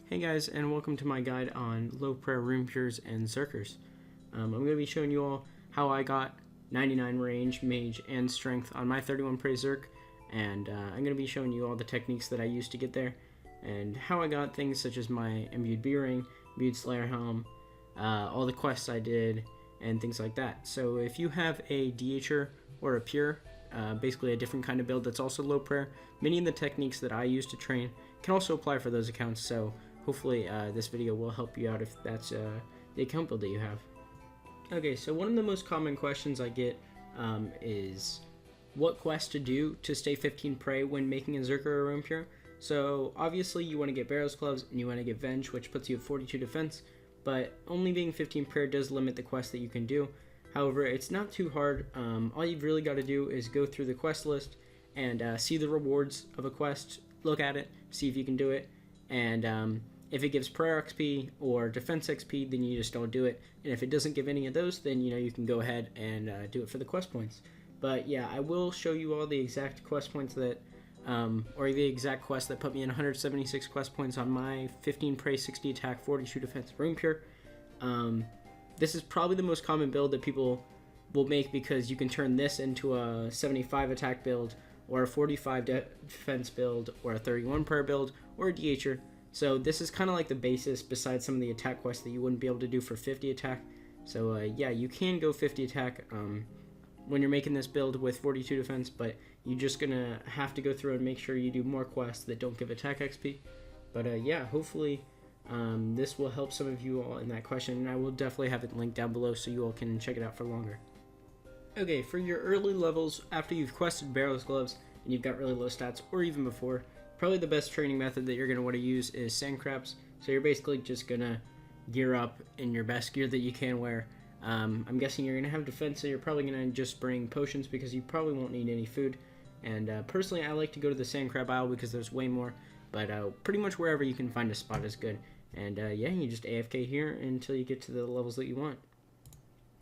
Hey guys, and welcome to my guide on low prayer rune pures and zerkers. I'm going to be showing you all how I got 99 range, mage, and strength on my 31 prey zerk, and I'm going to be showing you all the techniques that I used to get there, and how I got things such as my imbued B-ring, imbued slayer helm, all the quests I did, and things like that. So if you have a DHer or a pure, basically a different kind of build that's also low prayer, many of the techniques that I use to train can also apply for those accounts, so hopefully this video will help you out if that's the account build that you have. Okay, so one of the most common questions I get is what quest to do to stay 15 prey when making a Zerker or Rune Pure. So obviously you want to get Barrow's Gloves and you want to get Venge, which puts you at 42 defense, but only being 15 prayer does limit the quest that you can do. However, it's not too hard. All you've really got to do is go through the quest list and see the rewards of a quest, look at it, see if you can do it, and if it gives prayer XP or defense XP, then you just don't do it. And if it doesn't give any of those, then you can go ahead and do it for the quest points. But yeah, I will show you all the exact quest points that, or the exact quest that put me in 176 quest points on my 15 prey, 60 attack, 42 defense Rune Pure. This is probably the most common build that people will make because you can turn this into a 75 attack build, or a 45 defense build, or a 31 prayer build, or a DHer. So this is kind of like the basis besides some of the attack quests that you wouldn't be able to do for 50 attack. So yeah, you can go 50 attack when you're making this build with 42 defense, but you're just gonna have to go through and make sure you do more quests that don't give attack XP. But yeah, hopefully this will help some of you all in that question, and I will definitely have it linked down below so you all can check it out for longer. Okay, for your early levels, after you've quested Barrow's Gloves and you've got really low stats, or even before, probably the best training method that you're going to want to use is sand crabs. So you're basically just going to gear up in your best gear that you can wear. I'm guessing you're going to have defense, so you're probably going to just bring potions because you probably won't need any food. And personally, I like to go to the sand crab aisle because there's way more, but pretty much wherever you can find a spot is good. And yeah, you just AFK here until you get to the levels that you want.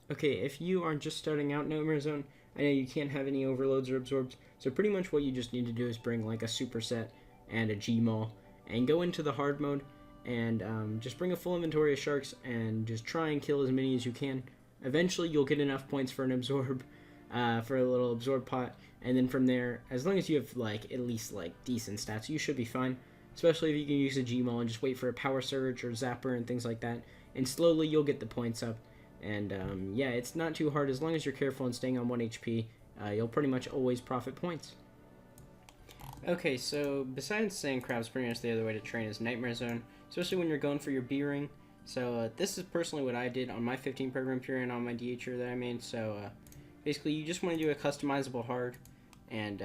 Okay, if you are just starting out Nightmare Zone, I know you can't have any overloads or absorbs, so pretty much what you just need to do is bring like a superset and a G-Maul, and go into the hard mode, and just bring a full inventory of sharks, and just try and kill as many as you can. Eventually you'll get enough points for an absorb, for a little absorb pot, and then from there, as long as you have like at least like decent stats, you should be fine. Especially if you can use a G-Maul and just wait for a power surge or zapper and things like that, and slowly you'll get the points up. And yeah, it's not too hard as long as you're careful and staying on 1 HP. You'll pretty much always profit points. Okay, so besides sand crabs, pretty much the other way to train is Nightmare Zone, especially when you're going for your B-ring. So this is personally what I did on my 15 program pure and on my DHer that I made. So basically you just want to do a customizable hard, and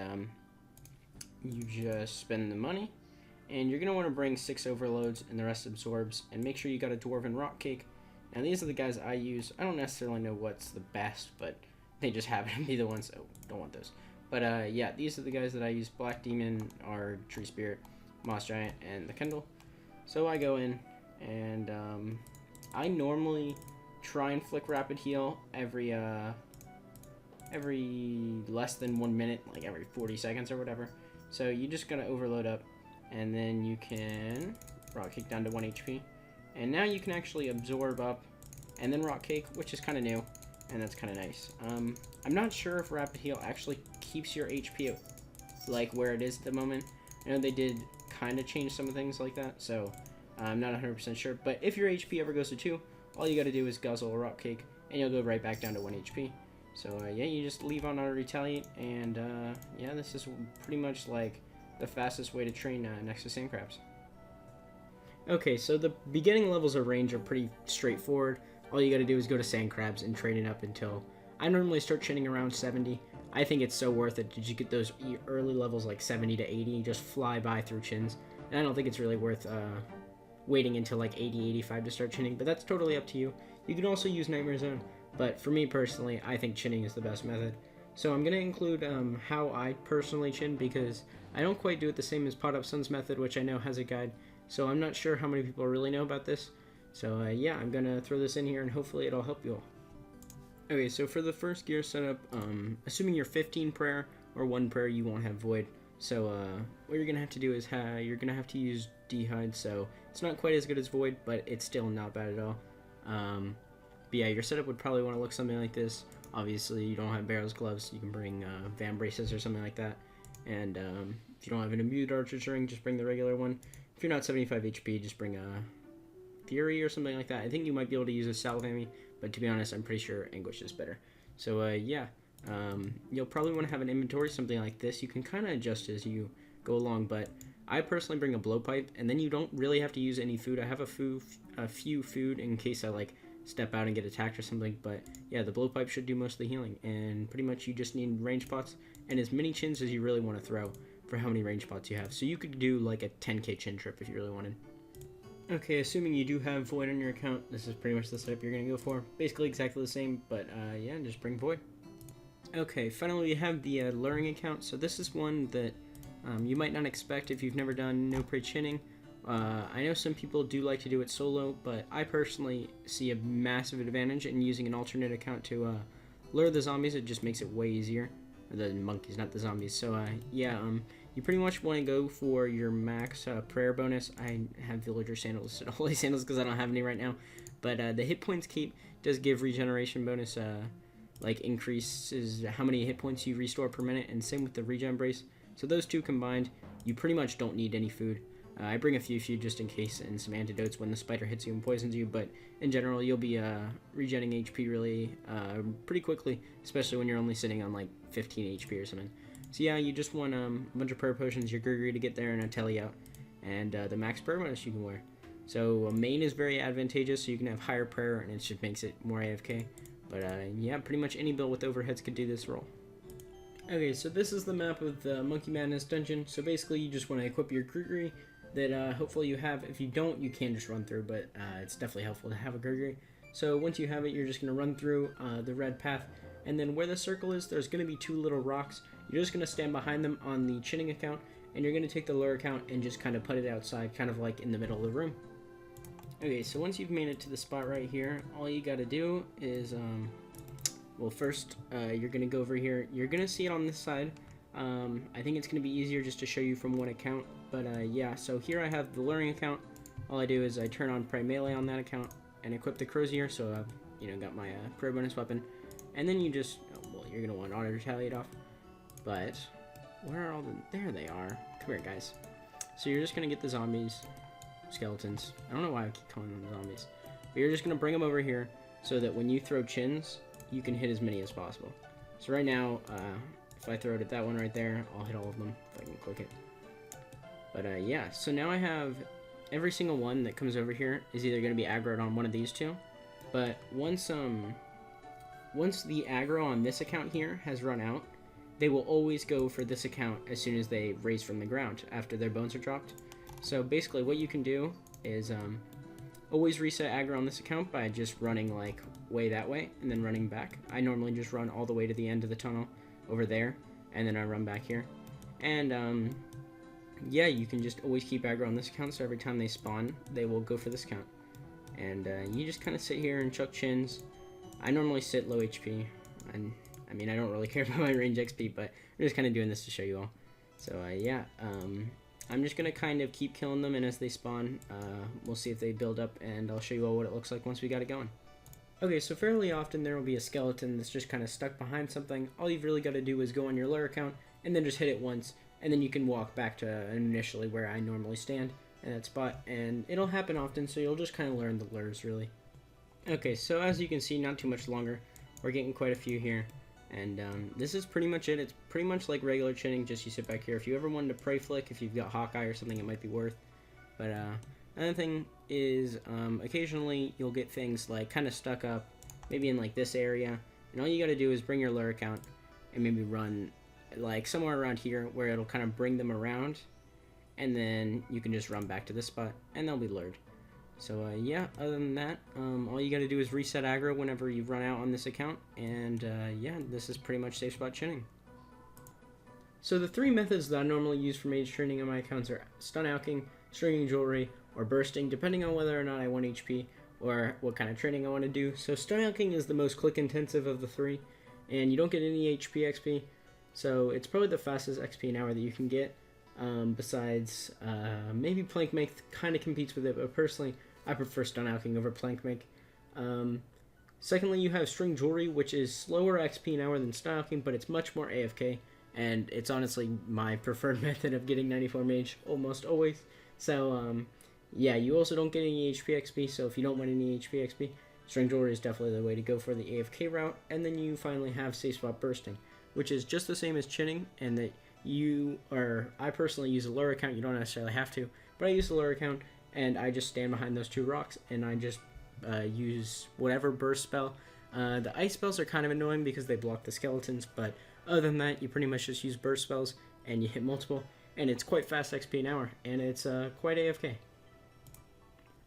you just spend the money, and you're going to want to bring 6 overloads and the rest absorbs, and make sure you got a dwarven rock cake. Now these are the guys I use. I don't necessarily know what's the best, but they just happen to be the ones. Oh, don't want those. But yeah, these are the guys that I use: Black Demon, our Tree Spirit, Moss Giant, and the Kendall. So I go in, and I normally try and flick Rapid Heal every less than 1 minute, like every 40 seconds or whatever. So you just gotta overload up, and then you can Rock Cake down to 1 HP. And now you can actually absorb up, and then Rock Cake, which is kind of new, and that's kind of nice. I'm not sure if Rapid Heal actually keeps your HP like where it is at the moment. I know they did kind of change some of things like that, so I'm not 100% sure. But if your HP ever goes to 2, all you got to do is guzzle a Rock Cake, and you'll go right back down to 1 HP. So yeah, you just leave on auto retaliate, and yeah, this is pretty much like the fastest way to train next to sand crabs. Okay, so the beginning levels of range are pretty straightforward. All you gotta do is go to sand crabs and train it up until, I normally start chinning around 70. I think it's so worth it. Did you get those early levels like 70 to 80? You just fly by through chins. And I don't think it's really worth waiting until like 80, 85 to start chinning, but that's totally up to you. You can also use Nightmare Zone, but for me personally, I think chinning is the best method. So I'm gonna include how I personally chin, because I don't quite do it the same as Pot Up Sun's method, which I know has a guide. So I'm not sure how many people really know about this. So yeah, I'm gonna throw this in here and hopefully it'll help you all. Okay, so for the first gear setup, assuming you're 15 prayer or 1 prayer, you won't have void. So what you're gonna have to do is you're gonna have to use D'hide. So it's not quite as good as Void, but it's still not bad at all. But yeah, your setup would probably want to look something like this. Obviously, you don't have Barrel's gloves. You can bring Van braces or something like that. And if you don't have an imbued Archer's ring, just bring the regular one. If you're not 75 HP, just bring a Fury or something like that. I think you might be able to use a Salvami, but to be honest, I'm pretty sure Anguish is better. So yeah, you'll probably want to have an inventory, something like this. You can kind of adjust as you go along, but I personally bring a blowpipe, and then you don't really have to use any food. I have a few food in case I like step out and get attacked or something, but yeah, the blowpipe should do most of the healing, and pretty much you just need range pots and as many chins as you really want to throw for how many range pots you have. So you could do like a 10k chin trip if you really wanted. Okay, assuming you do have Void on your account, this is pretty much the setup you're going to go for. Basically exactly the same, but yeah, just bring Void. Okay, finally we have the luring account. So this is one that you might not expect if you've never done no prey chinning. I know some people do like to do it solo, but I personally see a massive advantage in using an alternate account to lure the zombies. It just makes it way easier. The monkeys, not the zombies. So yeah, you pretty much want to go for your max prayer bonus. I have villager sandals, holy sandals, because I don't have any right now. But the hit points cape does give regeneration bonus, like increases how many hit points you restore per minute, and same with the regen brace. So those two combined, you pretty much don't need any food. I bring a few just in case, and some antidotes when the spider hits you and poisons you, but in general you'll be regenning HP really pretty quickly, especially when you're only sitting on like 15 HP or something. So yeah, you just want a bunch of prayer potions, your Gregory to get there, and a telly out, and the max prayer bonus you can wear. So a main is very advantageous, so you can have higher prayer, and it just makes it more AFK. But yeah, pretty much any build with overheads could do this role. Okay, so this is the map of the Monkey Madness dungeon. So basically you just want to equip your Gregory that hopefully you have. If you don't, you can just run through, but it's definitely helpful to have a Gregory. So once you have it, you're just going to run through the red path, and then where the circle is, there's going to be two little rocks. You're just going to stand behind them on the chinning account, and you're going to take the lure account and just kind of put it outside, kind of like in the middle of the room. Okay, so once you've made it to the spot right here, all you got to do is, well, first, you're going to go over here. You're going to see it on this side. I think it's going to be easier just to show you from one account, but yeah, so here I have the luring account. All I do is I turn on Prey Melee on that account and equip the Crozier, so I've, you know, got my prayer bonus weapon, and then you just, well, you're going to want auto retaliate off, but where are all the, there they are. Come here, guys. So you're just going to get the zombies, skeletons. I don't know why I keep calling them zombies, but you're just going to bring them over here so that when you throw chins, you can hit as many as possible. So right now, if I throw it at that one right there, I'll hit all of them if I can click it. But yeah, so now I have every single one that comes over here is either going to be aggroed on one of these two. But once the aggro on this account here has run out, they will always go for this account as soon as they raise from the ground after their bones are dropped. So basically what you can do is always reset aggro on this account by just running like way that way and then running back. I normally just run all the way to the end of the tunnel over there, and then I run back here. And yeah, you can just always keep aggro on this account, so every time they spawn, they will go for this account. And you just kind of sit here and chuck chins. I normally sit low HP, and I mean, I don't really care about my range XP, but I'm just kind of doing this to show you all. So yeah, I'm just going to kind of keep killing them, and as they spawn, we'll see if they build up, and I'll show you all what it looks like once we got it going. Okay, so fairly often there will be a skeleton that's just kind of stuck behind something. All you've really got to do is go on your lure account, and then just hit it once, and then you can walk back to initially where I normally stand in that spot, and it'll happen often, so you'll just kind of learn the lures, really. Okay, so as you can see, not too much longer. We're getting quite a few here, and this is pretty much it. It's pretty much like regular chinning, just you sit back here. If you ever wanted to prey flick, if you've got Hawkeye or something, it might be worth. But another thing is occasionally you'll get things like kind of stuck up, maybe in like this area, and all you got to do is bring your lure account and maybe run like somewhere around here where it'll kind of bring them around, and then you can just run back to this spot and they'll be lured. So yeah, other than that, all you got to do is reset aggro whenever you run out on this account, and yeah, this is pretty much safe spot chinning. So the three methods that I normally use for mage training on my accounts are stun alching, stringing jewelry, or bursting, depending on whether or not I want HP or what kind of training I want to do. So stun alching is the most click intensive of the three, and you don't get any HP XP. So it's probably the fastest XP an hour that you can get. Besides, maybe Plank Make kind of competes with it, but personally, I prefer Stun Alching over Plank Make. Secondly, you have String Jewelry, which is slower XP an hour than Stun Alching, but it's much more AFK, and it's honestly my preferred method of getting 94 Mage almost always. So, yeah, you also don't get any HP XP, so if you don't want any HP XP, String Jewelry is definitely the way to go for the AFK route. And then you finally have Safe Spot Bursting, which is just the same as Chinning, and that I personally use a lure account. You don't necessarily have to, but I use a lure account, and I just stand behind those 2 rocks, and I just use whatever burst spell. The ice spells are kind of annoying because they block the skeletons, but other than that, you pretty much just use burst spells, and you hit multiple, and it's quite fast XP an hour, and it's quite AFK.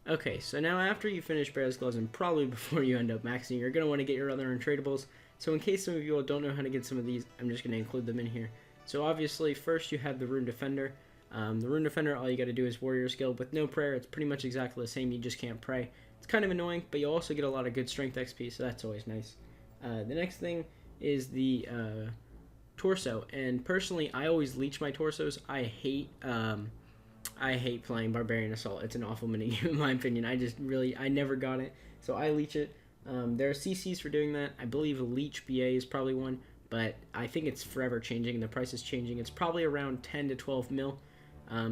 Okay, so now after you finish Bear's Gloves, and probably before you end up maxing, you're going to want to get your other Untradeables. So in case some of you all don't know how to get some of these, I'm just going to include them in here. So obviously, first you have the Rune Defender. The Rune Defender, all you got to do is Warrior Skill with no prayer. It's pretty much exactly the same, you just can't pray. It's kind of annoying, but you also get a lot of good strength XP, so that's always nice. The next thing is the Torso, and personally, I always leech my torsos. I hate playing Barbarian Assault. It's an awful minigame in my opinion. I never got it, so I leech it. There are CCs for doing that. I believe a Leech BA is probably one, but I think it's forever changing, and the price is changing. It's probably around 10 to 12 mil.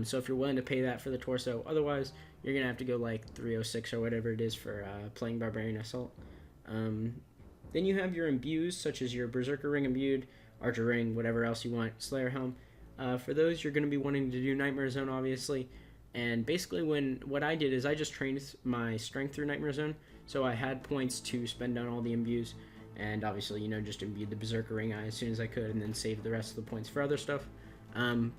So if you're willing to pay that for the Torso, otherwise you're gonna have to go like 306 or whatever it is for playing Barbarian Assault. Then you have your imbues, such as your Berserker Ring imbued, Archer Ring, whatever else you want, Slayer Helm. For those, you're going to be wanting to do Nightmare Zone, obviously. And basically, what I did is I just trained my strength through Nightmare Zone, so I had points to spend on all the imbues, and obviously, just imbued the Berserker Ring as soon as I could, and then saved the rest of the points for other stuff.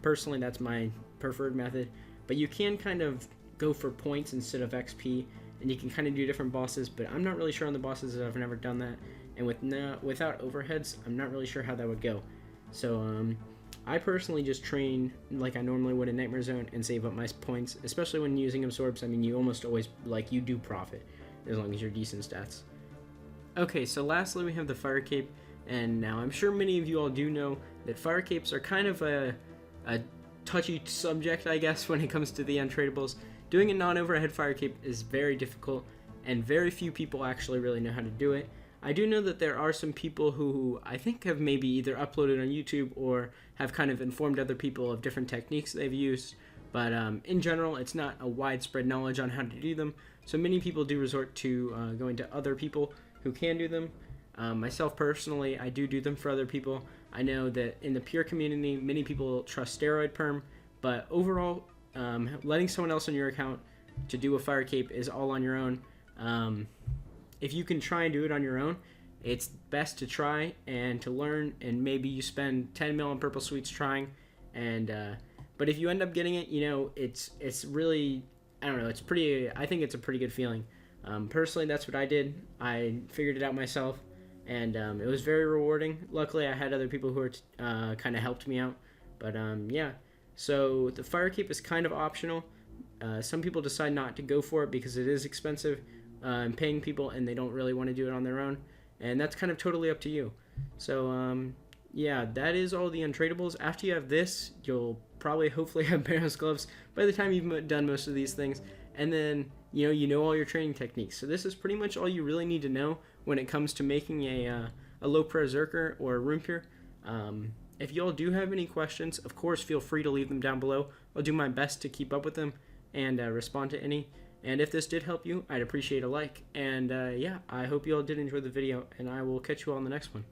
Personally, that's my preferred method, but you can kind of go for points instead of XP, and you can kind of do different bosses, but I'm not really sure on the bosses, as I've never done that, and without overheads, I'm not really sure how that would go. So, I personally just train like I normally would in Nightmare Zone and save up my points, especially when using absorbs. I mean, you almost always, you do profit, as long as you're decent stats. Okay, so lastly we have the Fire Cape, and now I'm sure many of you all do know that Fire Capes are kind of a touchy subject, I guess, when it comes to the Untradeables. Doing a non-overhead Fire Cape is very difficult, and very few people actually really know how to do it. I do know that there are some people who I think have maybe either uploaded on YouTube or have kind of informed other people of different techniques they've used, but in general, it's not a widespread knowledge on how to do them, so many people do resort to going to other people who can do them. Myself personally, I do them for other people. I know that in the pure community, many people trust steroid perm, but overall, letting someone else on your account to do a Fire Cape is all on your own. If you can try and do it on your own, it's best to try and to learn, and maybe you spend 10 mil on Purple Sweets trying, and but if you end up getting it, it's really, I don't know, I think it's a pretty good feeling. Personally, that's what I did. I figured it out myself, and it was very rewarding. Luckily, I had other people who were kind of helped me out, but yeah. So the Fire Cape is kind of optional. Some people decide not to go for it because it is expensive. Paying people, and they don't really want to do it on their own, and that's kind of totally up to you. So yeah, that is all the Untradeables. After you have this, you'll probably hopefully have Barrow's Gloves by the time you've done most of these things, and then you know all your training techniques. So this is pretty much all you really need to know when it comes to making a low prayer Zerker or a Rune Pure. If you all do have any questions, of course feel free to leave them down below. I'll do my best to keep up with them and respond to any. And if this did help you, I'd appreciate a like. And yeah, I hope you all did enjoy the video, and I will catch you all in the next one.